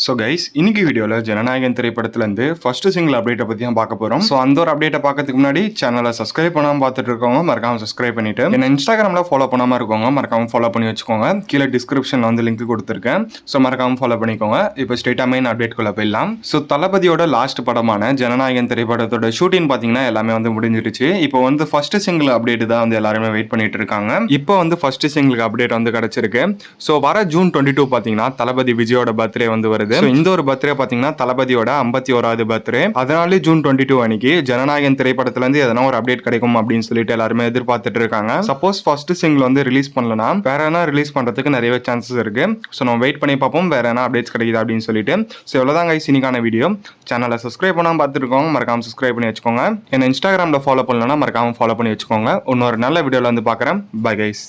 So guys இன்னைக்கு வீடியோவில் ஜனநாயகன் திரைப்படத்துலேருந்து ஃபர்ஸ்ட் சிங்கிள் அப்டேட்டை பற்றி தான் பார்க்க போகிறோம். ஸோ அந்த ஒரு அப்டேட்டை பார்க்கறதுக்கு முன்னாடி சேனலை சப்ஸ்கிரைப் பண்ணாமல் பார்த்துட்டு இருக்கவங்க மறக்காம சப்ஸ்கிரைப் பண்ணிட்டு என்ன இன்ஸ்டாகிராமில் ஃபாலோ பண்ணாமல் இருக்கவங்க மறக்காம ஃபாலோ பண்ணி வச்சுக்கோங்க. கீழே டிஸ்கிரிப்ஷனில் வந்து லிங்க் கொடுத்துருக்கேன். ஸோ மறக்காம ஃபாலோ பண்ணிக்கோங்க. இப்போ ஸ்ட்ரெயிட்டாக மெயின் அப்டேட்குள்ளே போயிடலாம். ஸோ தளபதியோட லாஸ்ட் படமான ஜனநாயகன் திரைப்படத்தோட ஷூட்டிங் பார்த்தீங்கன்னா எல்லாமே வந்து முடிஞ்சிருச்சு. இப்போ வந்து ஃபர்ஸ்ட் சிங்கிள் அப்டேட் தான் வந்து எல்லாருமே வெயிட் பண்ணிட்டு இருக்காங்க. இப்போ வந்து ஃபர்ஸ்ட் சிங்கிள் அப்டேட் வந்து கிடைச்சிருக்கு. ஸோ வர ஜூன் 22 பார்த்தீங்கன்னா தளபதி விஜயோட பர்த்டே வந்து வருது. இந்த ஒரு பர்த்டே பாத்தீங்கன்னா தளபதியோட 51வது பர்த்டே. அதனால ஜூன் 22 அன்னைக்கு ஜனநாயகன் திரைப்படத்துல இருந்து எதனா ஒரு அப்டேட் கிடைக்கும் அப்படின்னு சொல்லிட்டு எல்லாருமே எதிர்பார்த்துட்டு இருக்காங்க. சப்போஸ் ஃபர்ஸ்ட் சிங்கிள் வந்து ரிலீஸ் பண்ணலனா வேற என்ன ரிலீஸ் பண்றதுக்கு நிறைய சான்சஸ் இருக்கு. ஸோ நம்ம வெயிட் பண்ணி பார்ப்போம் வேற என்ன அப்டேட்ஸ் கிடைக்குது அப்படின்னு சொல்லிட்டு. ஸோ எவ்வளவுதான் கைஸ் இன்னைக்கான வீடியோ. சேனலை சப்ஸ்கிரைப் பண்ணாம பார்த்துட்டு இருக்கோங்க மறக்காம சப்ஸ்கிரைப் பண்ணி வச்சுக்கோங்க. என்ன இன்ஸ்டாகிராம்ல ஃபாலோ பண்ணலன்னா மறக்காம ஃபாலோ பண்ணி வச்சுக்கோங்க. இன்னொரு நல்ல வீடியோல வந்து பாக்குறேன். Bye guys.